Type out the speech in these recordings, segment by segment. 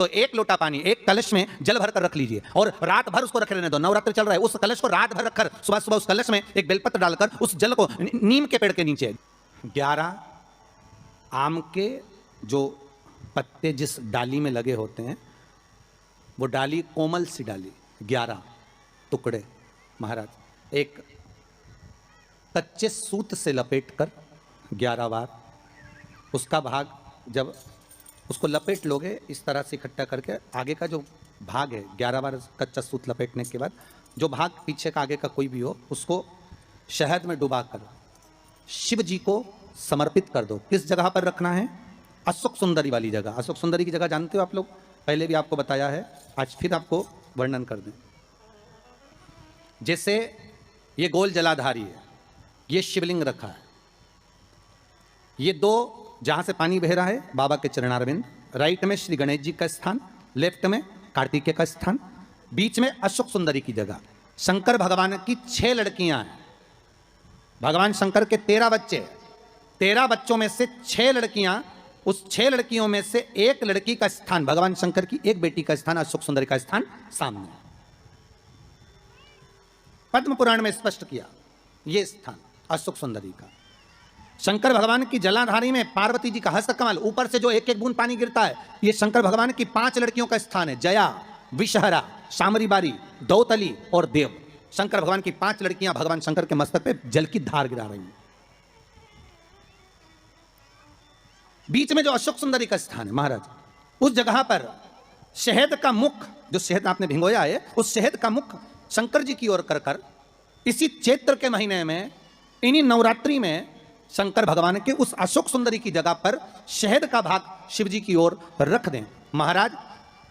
तो एक लोटा पानी एक कलश में जल भर कर रख लीजिए और रात भर उसको रखे रहने दो। नवरात्र चल रहा है, उस कलश को रात भर रखकर सुबह सुबह उस कलश में एक बेलपत्र डालकर उस जल को नीम के पेड़ के नीचे 11 आम के जो पत्ते जिस डाली में लगे होते हैं, वो डाली कोमल सी डाली 11 टुकड़े महाराज एक कच्चे सूत से लपेटकर 11 बार उसका भाग जब उसको लपेट लोगे इस तरह से इकट्ठा करके, आगे का जो भाग है 11 बार कच्चा सूत लपेटने के बाद जो भाग पीछे का आगे का कोई भी हो उसको शहद में डुबाकर शिव जी को समर्पित कर दो। किस जगह पर रखना है? अशोक सुंदरी वाली जगह। अशोक सुंदरी की जगह जानते हो आप लोग, पहले भी आपको बताया है, आज फिर आपको वर्णन कर दें। जैसे ये गोल जलाधारी है, ये शिवलिंग रखा है, ये दो जहां से पानी बह रहा है बाबा के चरणारविंद, राइट में श्री गणेश जी का स्थान, लेफ्ट में कार्तिकेय का स्थान, बीच में अशोक सुंदरी की जगह। शंकर भगवान की 6 लड़कियां हैं। भगवान शंकर के 13 बच्चे, 13 बच्चों में से 6 लड़कियां, उस 6 लड़कियों में से एक लड़की का स्थान, भगवान शंकर की एक बेटी का स्थान, अशोक सुंदरी का स्थान सामने है। पद्म पुराण में स्पष्ट किया यह स्थान अशोक सुंदरी का। शंकर भगवान की जलाधारी में पार्वती जी का हस्त कमल, ऊपर से जो एक एक बूंद पानी गिरता है, यह शंकर भगवान की 5 लड़कियों का स्थान है। जया, विषहरा, शामरीबारी, दौतली और देव। शंकर भगवान की 5 लड़कियां भगवान शंकर के मस्तक पे जल की धार गिरा रही हैं। बीच में जो अशोक सुंदरी का स्थान है महाराज, उस जगह पर शहद का मुख, जो शहद आपने भिंगोया है, उस शहद का मुख शंकर जी की ओर कर कर इसी चैत्र के महीने में, इन्हीं नवरात्रि में शंकर भगवान के उस अशोक सुंदरी की जगह पर शहद का भाग शिव जी की ओर रख दें। महाराज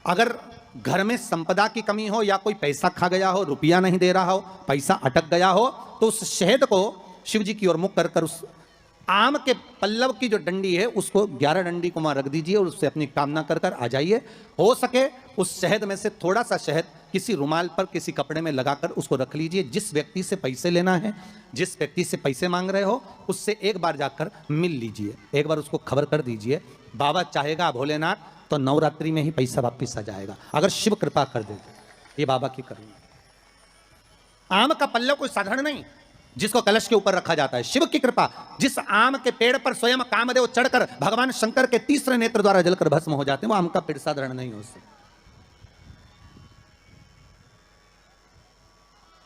अगर घर में संपदा की कमी हो या कोई पैसा खा गया हो, रुपया नहीं दे रहा हो, पैसा अटक गया हो, तो उस शहद को शिव जी की ओर मुख कर कर उस आम के पल्लव की जो डंडी है उसको 11 डंडी को वहां रख दीजिए और उससे अपनी कामना कर कर आ जाइए। हो सके उस शहद में से थोड़ा सा शहद किसी रुमाल पर, किसी कपड़े में लगाकर उसको रख लीजिए। जिस व्यक्ति से पैसे लेना है, जिस व्यक्ति से पैसे मांग रहे हो, उससे एक बार जाकर मिल लीजिए, एक बार उसको खबर कर दीजिए। बाबा चाहेगा भोलेनाथ तो नवरात्रि में ही पैसा वापिस आ जाएगा, अगर शिव कृपा कर दे। ये बाबा की करुणा। आम का पल्लव कोई साधारण नहीं जिसको कलश के ऊपर रखा जाता है, शिव की कृपा। जिस आम के पेड़ पर स्वयं कामदेव चढ़कर भगवान शंकर के तीसरे नेत्र द्वारा जलकर भस्म हो जाते हैं, वो आम का पेड़ साधारण नहीं हो सकता,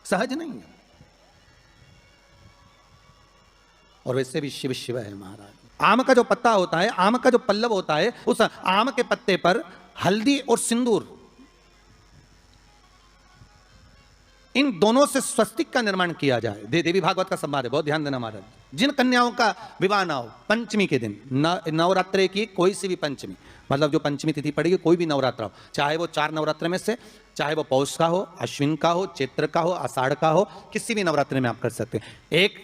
सहज नहीं है। और वैसे भी शिव शिव है महाराज। आम का जो पत्ता होता है, आम का जो पल्लव होता है, उस आम के पत्ते पर हल्दी और सिंदूर, इन दोनों से स्वस्तिक का निर्माण किया जाए। देवी भागवत का संवाद है, बहुत ध्यान देना महाराज। जिन कन्याओं का विवाह ना हो, पंचमी के दिन, नवरात्रे की कोई सी भी पंचमी, मतलब जो पंचमी तिथि पड़ेगी, कोई भी नवरात्र हो, चाहे वो 4 नवरात्र में से, चाहे वो पौष का हो, अश्विन का हो, चैत्र का हो, आषाढ़ का हो, किसी भी नवरात्रि में आप कर सकते हैं। एक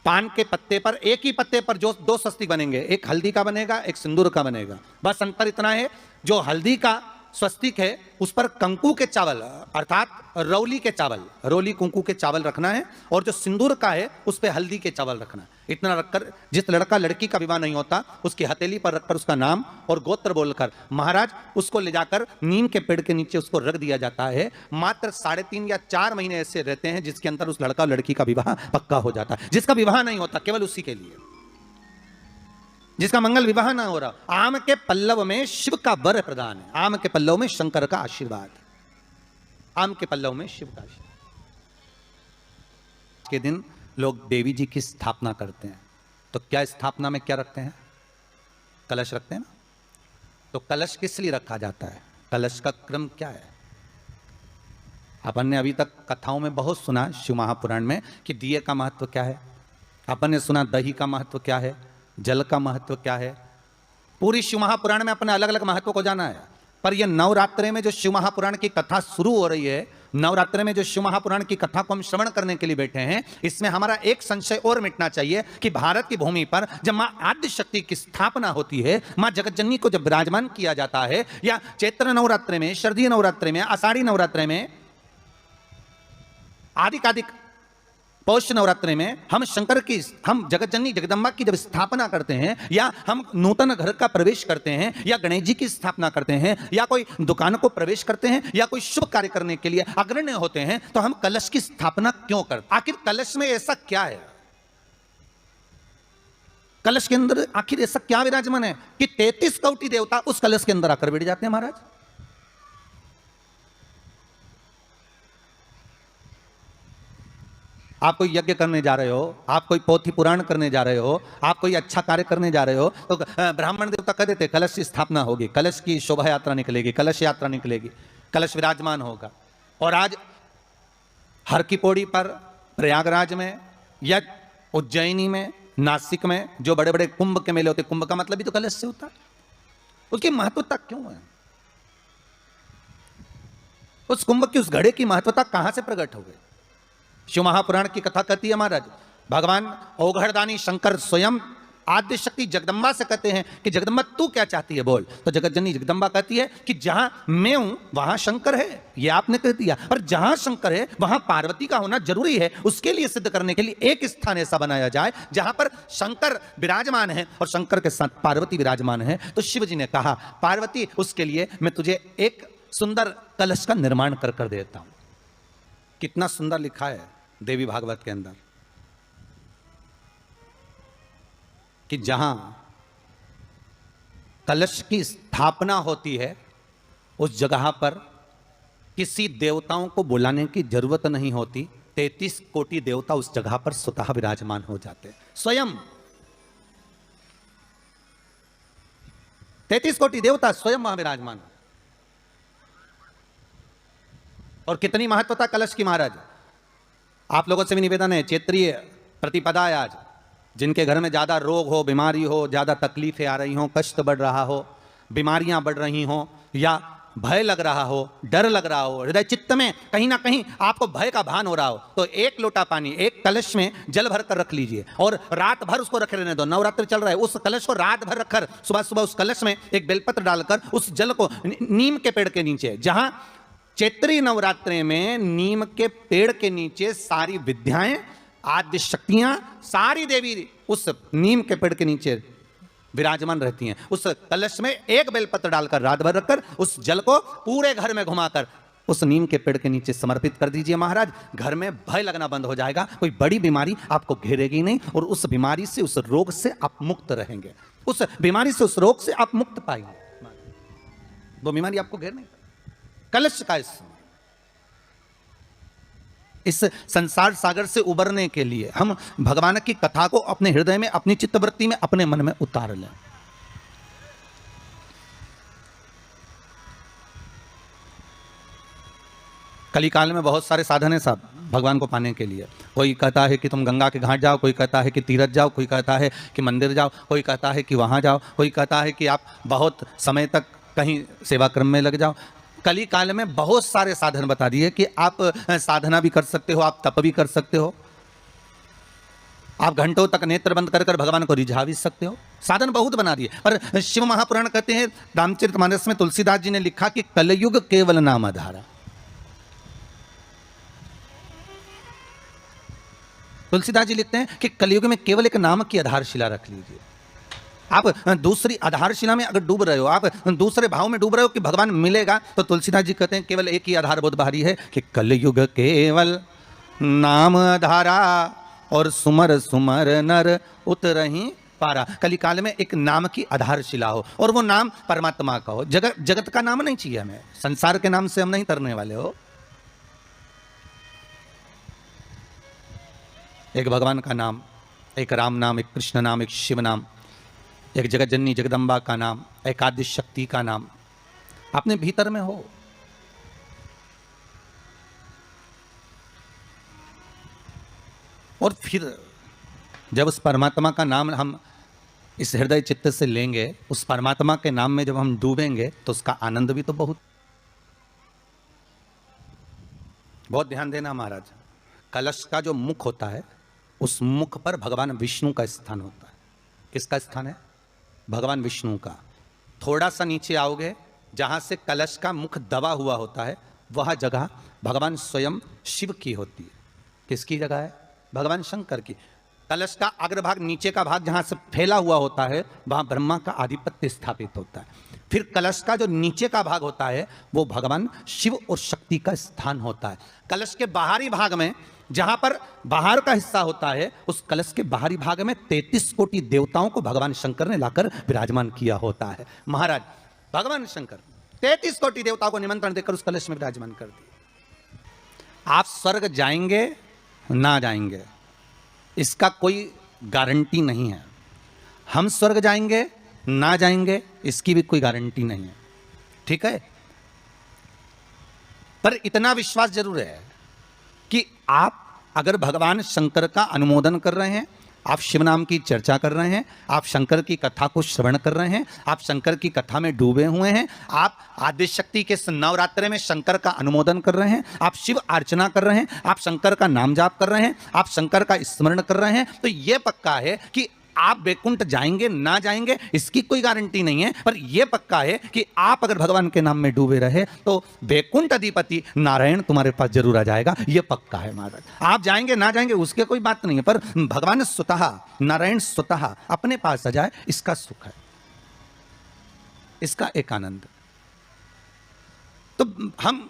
पान के पत्ते पर, एक ही पत्ते पर जो 2 स्वस्तिक बनेंगे, एक हल्दी का बनेगा, एक सिंदूर का बनेगा। बस अंतर इतना है, जो हल्दी का स्वस्तिक है उस पर कंकु के चावल अर्थात रौली के चावल, रौली कुंकू के चावल रखना है, और जो सिंदूर का है उस पर हल्दी के चावल रखना है। इतना रखकर जिस लड़का लड़की का विवाह नहीं होता उसकी हथेली पर रखकर उसका नाम और गोत्र बोलकर महाराज उसको ले जाकर नीम के पेड़ के नीचे उसको रख दिया जाता है। मात्र 3.5 या 4 महीने ऐसे रहते हैं जिसके अंदर उस लड़का लड़की का विवाह पक्का हो जाता है। जिसका विवाह नहीं होता केवल उसी के लिए, जिसका मंगल विवाह ना हो रहा, आम के पल्लव में शिव का वर प्रदान है, आम के पल्लव में शंकर का आशीर्वाद, आम के पल्लव में शिव का आशीर्वाद। के दिन लोग देवी जी की स्थापना करते हैं, तो क्या स्थापना में क्या रखते हैं? कलश रखते हैं ना। तो कलश किस लिए रखा जाता है? कलश का क्रम क्या है? अपन ने अभी तक कथाओं में बहुत सुना शिव महापुराण में कि दिए का महत्व क्या है, अपन ने सुना दही का महत्व क्या है, जल का महत्व क्या है। पूरी शिव महापुराण में अपने अलग अलग महत्व को जाना है, पर यह नवरात्रे में जो शिव महापुराण की कथा शुरू हो रही है, नवरात्रे में जो शिव महापुराण की कथा को हम श्रवण करने के लिए बैठे हैं, इसमें हमारा एक संशय और मिटना चाहिए कि भारत की भूमि पर जब मां आद्य शक्ति की स्थापना होती है, मां जगतजननी को जब विराजमान किया जाता है, या चैत्र नवरात्रे में, शरदीय नवरात्रे में, आषाढ़ी नवरात्रे में, आदिकादिक पौष नवरात्रि में हम शंकर की, हम जगत जननी जगदम्बा की जब स्थापना करते हैं, या हम नूतन घर का प्रवेश करते हैं, या गणेश जी की स्थापना करते हैं, या कोई दुकान को प्रवेश करते हैं, या कोई शुभ कार्य करने के लिए अग्रण्य होते हैं, तो हम कलश की स्थापना क्यों करते? आखिर कलश में ऐसा क्या है? कलश के अंदर आखिर ऐसा क्या विराजमान है कि 33 कोटि देवता उस कलश के अंदर आकर बैठ जाते हैं महाराज? आप कोई यज्ञ करने जा रहे हो, आप कोई पोथी पुराण करने जा रहे हो, आप कोई अच्छा कार्य करने जा रहे हो, तो ब्राह्मण देवता कह देते कलश की स्थापना होगी, कलश की शोभा यात्रा निकलेगी, कलश यात्रा निकलेगी, कलश विराजमान होगा। और आज हर की पौड़ी पर, प्रयागराज में या उज्जैनी में, नासिक में जो बड़े बड़े कुंभ के मेले होते, कुंभ का मतलब भी तो कलश से होता है। उसकी महत्वता क्यों है? उस कुंभ की, उस घड़े की महत्वता कहां से प्रकट हो गई? शिव महापुराण की कथा कहती है महाराज, भगवान औघड़दानी शंकर स्वयं आद्य शक्ति जगदम्बा से कहते हैं कि जगदम्बा तू क्या चाहती है बोल। तो जगत जननी जगदम्बा कहती है कि जहां मैं हूं वहां शंकर है, ये आपने कह दिया, पर जहां शंकर है वहां पार्वती का होना जरूरी है। उसके लिए सिद्ध करने के लिए एक स्थान ऐसा बनाया जाए जहां पर शंकर विराजमान है और शंकर के साथ पार्वती विराजमान है। तो शिव जी ने कहा पार्वती, उसके लिए मैं तुझे एक सुंदर कलश का निर्माण कर देता हूं। कितना सुंदर लिखा है देवी भागवत के अंदर कि जहां कलश की स्थापना होती है उस जगह पर किसी देवताओं को बुलाने की जरूरत नहीं होती। 33 कोटि देवता उस जगह पर स्वतः विराजमान हो जाते हैं। स्वयं 33 कोटि देवता स्वयं वहां विराजमान। और कितनी महत्वता कलश की महाराज। आप लोगों से भी निवेदन है, क्षेत्रीय प्रतिपदा है आज, जिनके घर में ज़्यादा रोग हो, बीमारी हो, ज़्यादा तकलीफें आ रही हों, कष्ट बढ़ रहा हो, बीमारियां बढ़ रही हों, या भय लग रहा हो, डर लग रहा हो, हृदय चित्त में कहीं ना कहीं आपको भय का भान हो रहा हो, तो एक लोटा पानी, एक कलश में जल भर कर रख लीजिए और रात भर उसको रखे रहने दो। नवरात्र चल रहा है, उस कलश को रात भर रखकर सुबह सुबह उस कलश में एक बेलपत्र डालकर उस जल को नीम के पेड़ के नीचे, जहां चैत्री नवरात्रि में नीम के पेड़ के नीचे सारी विद्याएं, आद्य शक्तियां, सारी देवी उस नीम के पेड़ के नीचे विराजमान रहती हैं। उस कलश में एक बेलपत्र डालकर रात भर रखकर उस जल को पूरे घर में घुमाकर उस नीम के पेड़ के नीचे समर्पित कर दीजिए महाराज। घर में भय लगना बंद हो जाएगा, कोई बड़ी बीमारी आपको घेरेगी नहीं और उस बीमारी से, उस रोग से आप मुक्त रहेंगे। उस बीमारी से, उस रोग से आप मुक्त पाएंगे, वो बीमारी आपको घेर नहीं। कलश का इस संसार सागर से उबरने के लिए हम भगवान की कथा को अपने हृदय में, अपनी चित्तवृत्ति में, अपने मन में उतार लें। कलिकाल में बहुत सारे साधन हैं साहब भगवान को पाने के लिए। कोई कहता है कि तुम गंगा के घाट जाओ, कोई कहता है कि तीरथ जाओ, कोई कहता है कि मंदिर जाओ, कोई कहता है कि वहां जाओ, कोई कहता है कि आप बहुत समय तक कहीं सेवा क्रम में लग जाओ। कली काल में बहुत सारे साधन बता दिए कि आप साधना भी कर सकते हो, आप तप भी कर सकते हो, आप घंटों तक नेत्र बंद कर कर भगवान को रिझा भी सकते हो। साधन बहुत बना दिए। पर शिव महापुराण कहते हैं, रामचरितमानस में तुलसीदास जी ने लिखा कि कलयुग केवल नाम आधारा। तुलसीदास जी लिखते हैं कि कलयुग में केवल एक नाम की आधारशिला रख लीजिए। आप दूसरी आधारशिला में अगर डूब रहे हो, आप दूसरे भाव में डूब रहे हो कि भगवान मिलेगा, तो तुलसीदास जी कहते हैं केवल एक ही आधार बहुत भारी है कि कलयुग केवल नाम आधारा और सुमर सुमर नर उतरहि पारा। कलिकाल में एक नाम की आधारशिला हो और वो नाम परमात्मा का हो। जगत का नाम नहीं चाहिए हमें, संसार के नाम से हम नहीं तरने वाले हो। एक भगवान का नाम, एक राम नाम, एक कृष्ण नाम, एक शिव नाम, एक जगत जननी जगदम्बा का नाम, एक आद्य शक्ति का नाम अपने भीतर में हो। और फिर जब उस परमात्मा का नाम हम इस हृदय चित्त से लेंगे, उस परमात्मा के नाम में जब हम डूबेंगे, तो उसका आनंद भी तो बहुत ध्यान देना महाराज। कलश का जो मुख होता है, उस मुख पर भगवान विष्णु का स्थान होता है। किसका स्थान है? भगवान विष्णु का। थोड़ा सा नीचे आओगे, जहां से कलश का मुख दबा हुआ होता है, वह जगह भगवान स्वयं शिव की होती है। किसकी जगह है? भगवान शंकर की। कलश का अग्रभाग, नीचे का भाग जहां से फैला हुआ होता है, वहां ब्रह्मा का आधिपत्य स्थापित होता है। फिर कलश का जो नीचे का भाग होता है वो भगवान शिव और शक्ति का स्थान होता है। कलश के बाहरी भाग में, जहां पर बाहर का हिस्सा होता है, उस कलश के बाहरी भाग में 33 कोटि देवताओं को भगवान शंकर ने लाकर विराजमान किया होता है। महाराज भगवान शंकर 33 कोटि देवताओं को निमंत्रण देकर उस कलश में विराजमान कर दिया। आप स्वर्ग जाएंगे ना जाएंगे इसका कोई गारंटी नहीं है। हम स्वर्ग जाएंगे ना जाएंगे इसकी भी कोई गारंटी नहीं है, ठीक है। पर इतना विश्वास जरूर है कि आप अगर भगवान शंकर का अनुमोदन कर रहे हैं, आप शिव नाम की चर्चा कर रहे हैं, आप शंकर की कथा को श्रवण कर रहे हैं, आप शंकर की कथा में डूबे हुए हैं, आप आदिशक्ति के नवरात्रे में शंकर का अनुमोदन कर रहे हैं, आप शिव अर्चना कर रहे हैं, आप शंकर का नाम जाप कर रहे हैं, आप शंकर का स्मरण कर रहे हैं, तो यह पक्का है कि आप बैकुंठ जाएंगे ना जाएंगे इसकी कोई गारंटी नहीं है। पर यह पक्का है कि आप अगर भगवान के नाम में डूबे रहे तो बैकुंठ अधिपति नारायण तुम्हारे पास जरूर आ जाएगा, यह पक्का है महाराज। आप जाएंगे ना जाएंगे उसके कोई बात नहीं है, पर भगवान स्वतः, नारायण स्वतः अपने पास आ जाए इसका सुख है, इसका एक आनंद। तो हम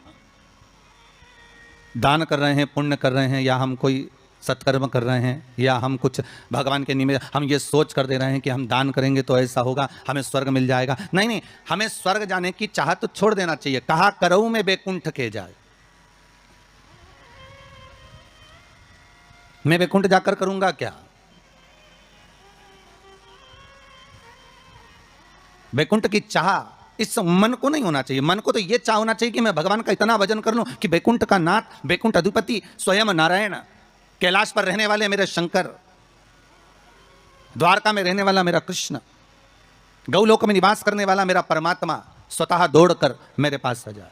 दान कर रहे हैं, पुण्य कर रहे हैं, या हम कोई सत्कर्म कर रहे हैं, या हम कुछ भगवान के निमित्त हम ये सोच कर दे रहे हैं कि हम दान करेंगे तो ऐसा होगा, हमें स्वर्ग मिल जाएगा। नहीं नहीं, हमें स्वर्ग जाने की चाहत तो छोड़ देना चाहिए। कहा करऊं मैं बैकुंठ के जाए, मैं बैकुंठ जाकर करूंगा क्या? बैकुंठ की चाह इस मन को नहीं होना चाहिए। मन को तो यह चाह होना चाहिए कि मैं भगवान का इतना भजन कर लूं कि बैकुंठ का नाथ, बैकुंठ अधिपति स्वयं नारायण, कैलाश पर रहने वाले मेरे शंकर, द्वारका में रहने वाला मेरा कृष्ण, गौलोक में निवास करने वाला मेरा परमात्मा स्वतः दौड़कर मेरे पास आ जाए।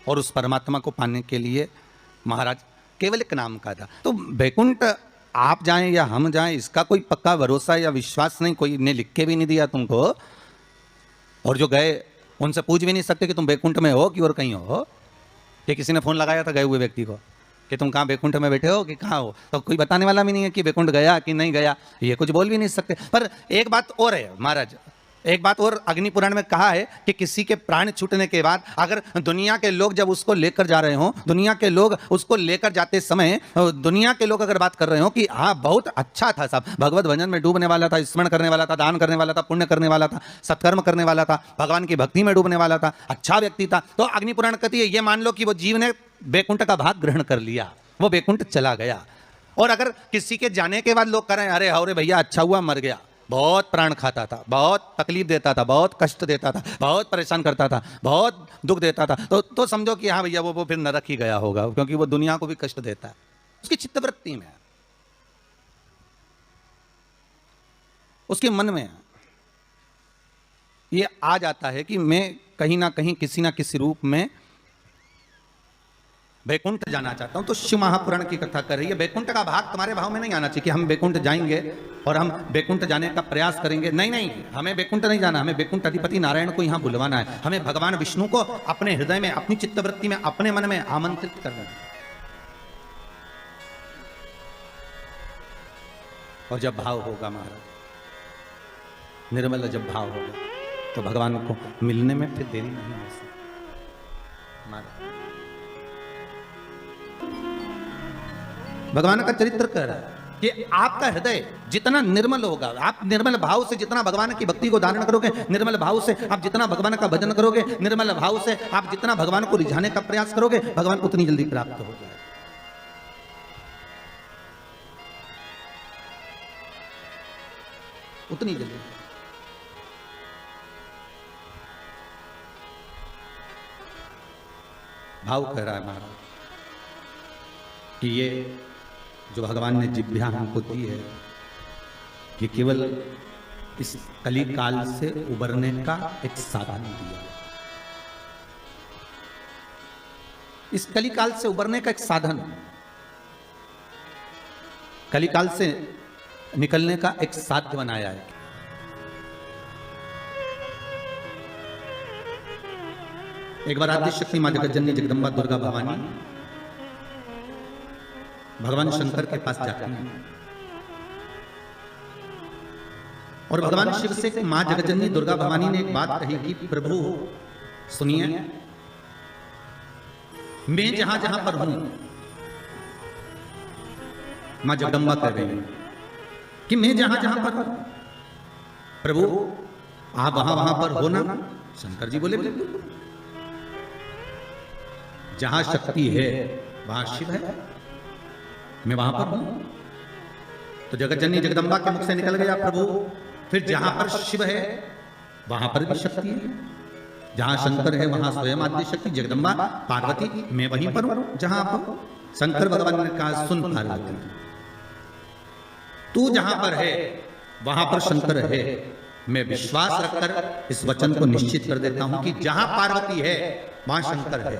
और उस परमात्मा को पाने के लिए महाराज केवल एक नाम का था। तो बैकुंठ आप जाएं या हम जाएं इसका कोई पक्का भरोसा या विश्वास नहीं, कोई ने लिख के भी नहीं दिया तुमको, और जो गए उनसे पूछ भी नहीं सकते कि तुम बैकुंठ में हो कि और कहीं हो। कि किसी ने फोन लगाया था गए हुए व्यक्ति को कि तुम कहाँ बैकुंठ में बैठे हो कि कहाँ हो, तो कोई बताने वाला भी नहीं है कि बैकुंठ गया कि नहीं गया, ये कुछ बोल भी नहीं सकते। पर एक बात और है महाराज, एक बात और अग्नि पुराण में कहा है कि किसी के प्राण छूटने के बाद अगर दुनिया के लोग जब उसको लेकर जा रहे हो, दुनिया के लोग उसको लेकर जाते समय दुनिया के लोग अगर बात कर रहे हो कि हाँ बहुत अच्छा था, सब भगवत भजन में डूबने वाला था, स्मरण करने वाला था, दान करने वाला था, पुण्य करने वाला था, सत्कर्म करने वाला था, भगवान की भक्ति में डूबने वाला था, अच्छा व्यक्ति था, तो अग्नि पुराण कहती है ये मान लो कि वो जीव ने बैकुंठ का भाग ग्रहण कर लिया, वो बैकुंठ चला गया। और अगर किसी के जाने के बाद लोग करें अरे अरे भैया अच्छा हुआ मर गया, बहुत प्राण खाता था, बहुत तकलीफ देता था, बहुत कष्ट देता था, बहुत परेशान करता था, बहुत दुख देता था, तो समझो कि हाँ भैया वो फिर नरक ही गया होगा, क्योंकि वो दुनिया को भी कष्ट देता है, उसकी चित्तवृत्ति में, उसके मन में ये आ जाता है कि मैं कहीं ना कहीं किसी ना किसी रूप में बैकुंठ जाना चाहता हूं। तो शिव महापुराण की कथा कर रही है, बैकुंठ का भाग तुम्हारे भाव में नहीं आना चाहिए कि हम बैकुंठ जाएंगे और हम बैकुंठ जाने का प्रयास करेंगे। नहीं नहीं, हमें बैकुंठ नहीं जाना, हमें बैकुंठ अधिपति नारायण को यहां बुलवाना है, हमें भगवान विष्णु को अपने हृदय में, अपनी चित्तवृत्ति में, अपने मन में आमंत्रित करना है। और जब भाव होगा महाराज, निर्मल जब भाव होगा तो भगवान को मिलने में फिर देरी नहीं हो सकती महाराज। भगवान का चरित्र कह रहा है कि आपका हृदय जितना निर्मल होगा, आप निर्मल भाव से जितना भगवान की भक्ति को धारण करोगे, निर्मल भाव से आप जितना भगवान का भजन करोगे, निर्मल भाव से आप जितना भगवान को रिझाने का प्रयास करोगे, भगवान उतनी जल्दी प्राप्त हो जाए। उतनी जल्दी। भाव कह रहा है महाराज कि ये जो भगवान ने जिभ्या हमको दी है, ये केवल इस कली काल से उबरने का एक साधन दिया। इस कली काल से उबरने का एक साधन, कली काल से निकलने का एक साध्य बनाया है। एक बार आद्य शक्ति मां जगत जननी जगदम्बा दुर्गा भवानी भगवान शंकर के पास जाती हैं और भगवान शिव से मां जगत जननी दुर्गा भवानी ने एक बात कही कि प्रभु सुनिए, मैं जहां जहां पर हूं, मां जगदम्बा कह रही हैं कि मैं जहां जहां पर हूं प्रभु आप वहां वहां पर हो ना। शंकर जी बोले जहां शक्ति है वहां शिव है, मैं वहां पर हूं। तो जगत जननी जगदम्बा के मुख से निकल गया प्रभु फिर जहां पर शिव है वहां पर भी शक्ति है, जहां शंकर है वहां स्वयं आद्य शक्ति जगदम्बा पार्वती, मैं वहीं पर हूं जहां आप हो। शंकर भगवान ने कहा सुन पार्वती, तू जहां पर है वहां पर शंकर है। मैं विश्वास रखकर इस वचन को निश्चित कर देता हूं कि जहां पार्वती है वहां शंकर है।